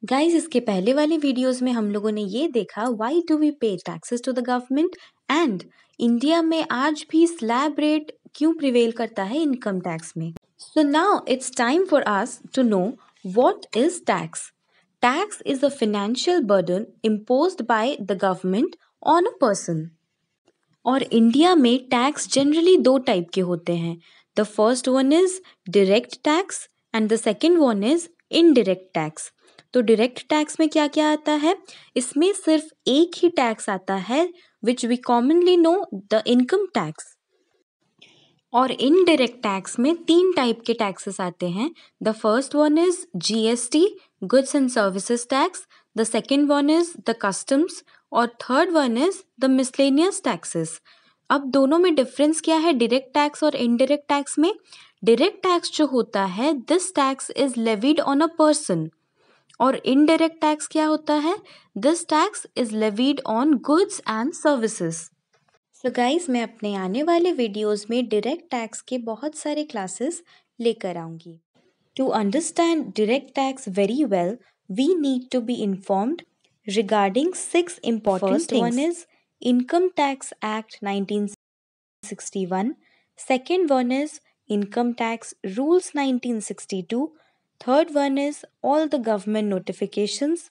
Guys, इसके पहले वाले वीडियोस में हम लोगों ने ये देखा why do we pay taxes to the government and India में आज भी स्लैब रेट क्यों प्रिवेल करता है इनकम टैक्स में। So now it's time for us to know what is tax. Tax is a financial burden imposed by the government on a person. और India में tax generally दो type के होते हैं। The first one is direct tax and the second one is indirect tax. तो direct tax में क्या क्या आता है? इसमें सिर्फ एक ही टैक्स आता है which we commonly know, the income tax. और इनडायरेक्ट टैक्स में तीन टाइप के टैक्सेस आते हैं। The first one is GST, goods and services tax. The second one is the customs और third one is the miscellaneous taxes. अब दोनों में डिफरेंस क्या है डायरेक्ट टैक्स और इनडायरेक्ट टैक्स में? डायरेक्ट टैक्स जो होता है this tax is levied on a person और इनडायरेक्ट टैक्स क्या होता है? This tax is levied on goods and services. So guys, मैं अपने आने वाले वीडियोस में डायरेक्ट टैक्स के बहुत सारे क्लासेस लेकर आऊंगी। To understand direct tax very well, we need to be informed regarding six important things. First one is Income Tax Act 1961. Second one is Income Tax Rules 1962. Third one is all the government notifications.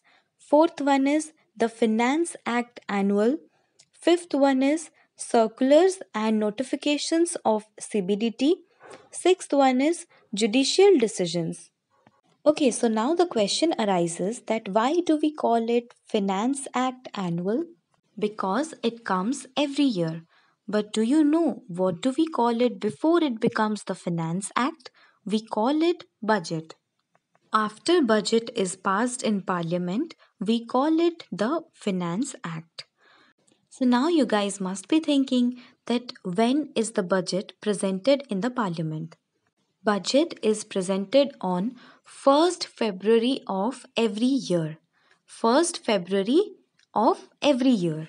Fourth one is the Finance Act Annual. Fifth one is circulars and notifications of CBDT. Sixth one is judicial decisions. Okay, so now the question arises that why do we call it Finance Act Annual? Because it comes every year. But do you know what do we call it before it becomes the Finance Act? We call it budget. After budget is passed in Parliament, we call it the Finance Act. So now you guys must be thinking that when is the budget presented in the Parliament? Budget is presented on 1st February of every year. 1st February of every year.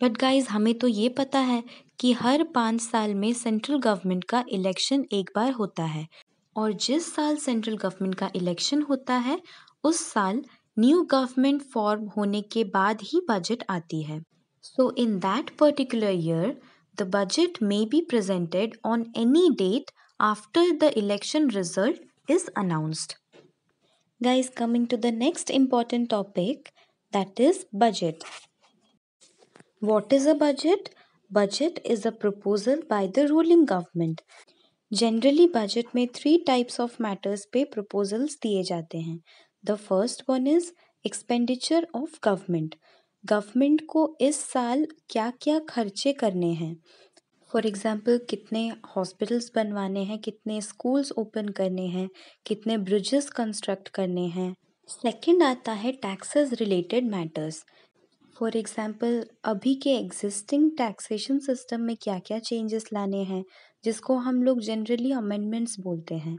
But guys, हमें तो ये पता है कि हर 5 साल में central government का election एक बार होता है और जिस साल सेंट्रल गवर्नमेंट का इलेक्शन होता है उस साल न्यू गवर्नमेंट फॉर्म होने के बाद ही बजट आती है। So in that particular year, the budget may be presented on any date after the election result is announced. Guys, coming to the next important topic, that is budget. What is a budget? Budget is a proposal by the ruling government. Generally budget में 3 types of matters पे proposals दिए जाते हैं. The first one is expenditure of government. Government को इस साल क्या क्या खर्चे करने हैं. फॉर एग्जाम्पल कितने हॉस्पिटल्स बनवाने हैं, कितने स्कूल्स ओपन करने हैं, कितने ब्रिजेस कंस्ट्रक्ट करने हैं. सेकंड आता है taxes related matters. For example अभी के एग्जिस्टिंग टैक्सेशन सिस्टम में क्या क्या चेंजेस लाने हैं जिसको हम लोग जनरली अमेंडमेंट्स बोलते हैं.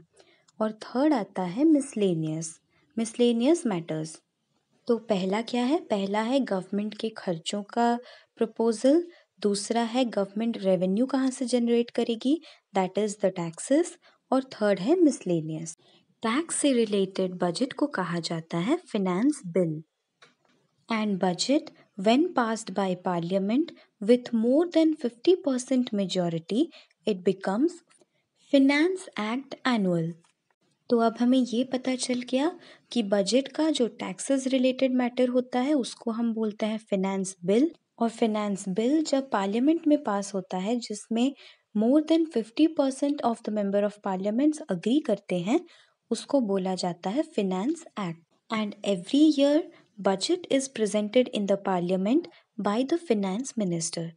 और थर्ड आता है मिसलेनियस मैटर्स. तो पहला क्या है? पहला है गवर्नमेंट के खर्चों का प्रपोजल. दूसरा है गवर्नमेंट रेवेन्यू कहाँ से जनरेट करेगी, दैट इज द टैक्सेस. और थर्ड है मिसलेनियस. टैक्स से रिलेटेड बजट को कहा जाता है finance bill. And budget when passed by parliament with more than 50% majority it becomes finance act annual. तो अब हमें ये पता चल गया कि बजट का जो टैक्सेस रिलेटेड मैटर होता है उसको हम बोलते हैं फिनेंस बिल. और फिनेंस बिल जब पार्लियामेंट में पास होता है जिसमें more than 50% of the member of parliaments agree करते हैं उसको बोला जाता है finance act. And every year budget is presented in the parliament by the finance minister.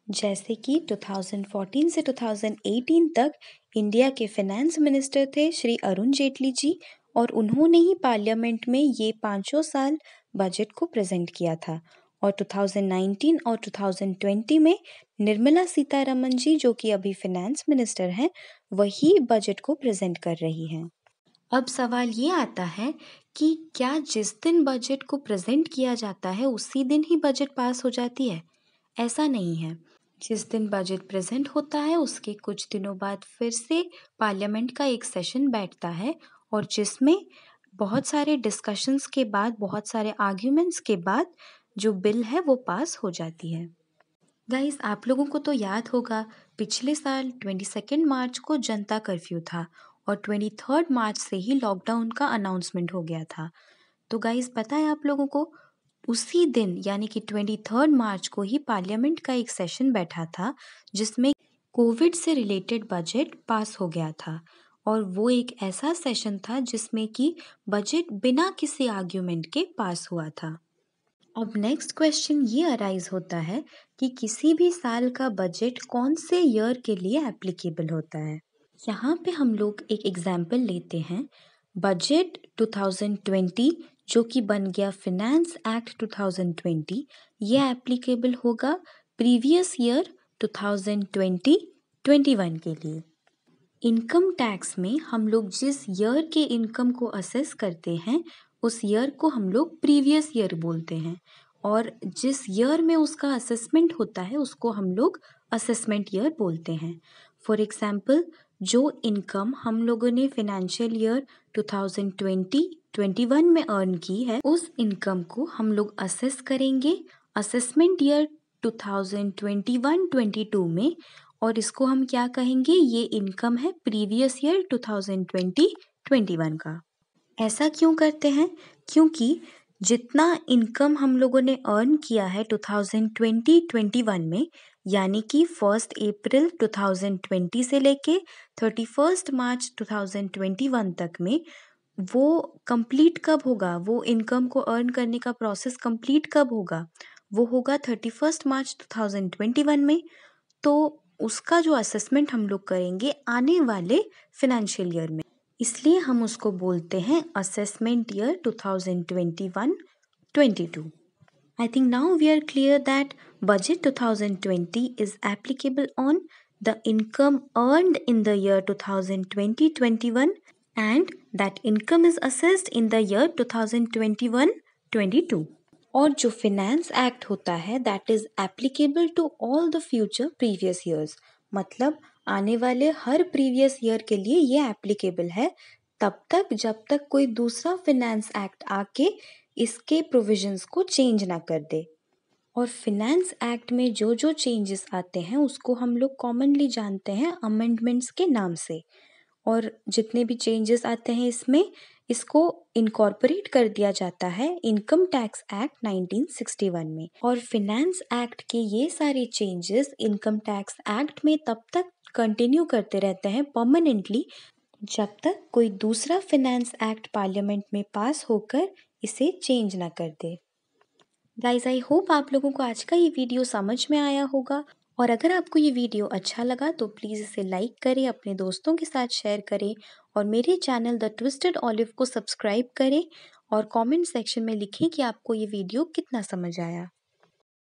जैसे कि 2014 से 2018 तक इंडिया के फिनेंस मिनिस्टर थे श्री अरुण जेटली जी और उन्होंने ही पार्लियामेंट में ये 5 साल बजट को प्रेजेंट किया था. और 2019 और 2020 में निर्मला सीतारमण जी जो कि अभी फिनेंस मिनिस्टर हैं वही बजट को प्रेजेंट कर रही हैं. अब सवाल ये आता है कि क्या जिस दिन बजट को प्रेजेंट किया जाता है उसी दिन ही बजट पास हो जाती है? ऐसा नहीं है. जिस दिन बजट प्रेजेंट होता है उसके कुछ दिनों बाद फिर से पार्लियामेंट का एक सेशन बैठता है और जिसमें बहुत सारे डिस्कशंस के बाद, बहुत सारे आर्ग्यूमेंट्स के बाद जो बिल है वो पास हो जाती है। गाइस, आप लोगों को तो याद होगा पिछले साल 22 मार्च को जनता कर्फ्यू था और 23 मार्च से ही लॉकडाउन का अनाउंसमेंट हो गया था। तो गाइस, पता है आप लोगों को, उसी दिन यानी कि 23 मार्च को ही पार्लियामेंट का एक सेशन बैठा था जिसमें कोविड से रिलेटेड बजट पास हो गया था। और वो एक ऐसा सेशन था जिसमें कि बजट बिना किसी आर्ग्यूमेंट के पास हुआ था। अब नेक्स्ट क्वेश्चन ये अराइज होता है कि किसी भी साल का बजट कौन से ईयर के लिए एप्लीकेबल होता है। यहाँ पे हम लोग एक एग्जाम्पल लेते हैं। बजट 2020 जो कि बन गया फिनेंस एक्ट 2020, ये एप्लीकेबल होगा प्रीवियस ईयर 2020-21 के लिए। इनकम टैक्स में हम लोग जिस ईयर के इनकम को असेस करते हैं उस ईयर को हम लोग प्रीवियस ईयर बोलते हैं, और जिस ईयर में उसका असेसमेंट होता है उसको हम लोग असेसमेंट ईयर बोलते हैं। फॉर एग्जाम्पल, जो इनकम हम लोगों ने फाइनेंशियल ईयर 2020-21 में अर्न की है उस इनकम को हम लोग असेस करेंगे असेसमेंट ईयर 2021-22 में, और इसको हम क्या कहेंगे, ये इनकम है प्रीवियस ईयर 2020-21 का। ऐसा क्यों करते हैं? क्योंकि जितना इनकम हम लोगों ने अर्न किया है 2020-21 में, यानी कि 1 अप्रैल 2020 से लेके 31 मार्च 2021 तक में, वो कंप्लीट कब होगा, वो इनकम को अर्न करने का प्रोसेस कंप्लीट कब होगा, वो होगा 31 मार्च 2021 में। तो उसका जो असेसमेंट हम लोग करेंगे आने वाले फाइनेंशियल ईयर में, इसलिए हम उसको बोलते हैं assessment year 2021-22। I think now we are clear that budget 2020 is applicable on the income earned in the year 2020-21 and that income is assessed in the year 2021-22। और जो फिनेंस एक्ट होता है that is applicable to all the future previous years, मतलब आने वाले हर previous year के लिए ये एप्लीकेबल है तब तक जब तक कोई दूसरा फिनेंस एक्ट आके इसके प्रोविजंस को चेंज ना कर दे। और फिनेंस एक्ट में जो जो चेंजेस आते हैं उसको हम लोग कॉमनली जानते हैं अमेंडमेंट्स के नाम से, और जितने भी चेंजेस आते हैं इसमें इसको इनकॉर्पोरेट कर दिया जाता है इनकम टैक्स एक्ट 1961 में। और फिनेंस एक्ट के ये सारे चेंजेस इनकम टैक्स एक्ट में तब तक कंटिन्यू करते रहते हैं परमानेंटली जब तक कोई दूसरा फिनेंस एक्ट पार्लियामेंट में पास होकर इसे चेंज ना कर दे। गाइज, आई होप आप लोगों को आज का ये वीडियो समझ में आया होगा, और अगर आपको ये वीडियो अच्छा लगा तो प्लीज़ इसे लाइक करें, अपने दोस्तों के साथ शेयर करें, और मेरे चैनल द ट्विस्टेड ऑलिव को सब्सक्राइब करें, और कमेंट सेक्शन में लिखें कि आपको ये वीडियो कितना समझ आया।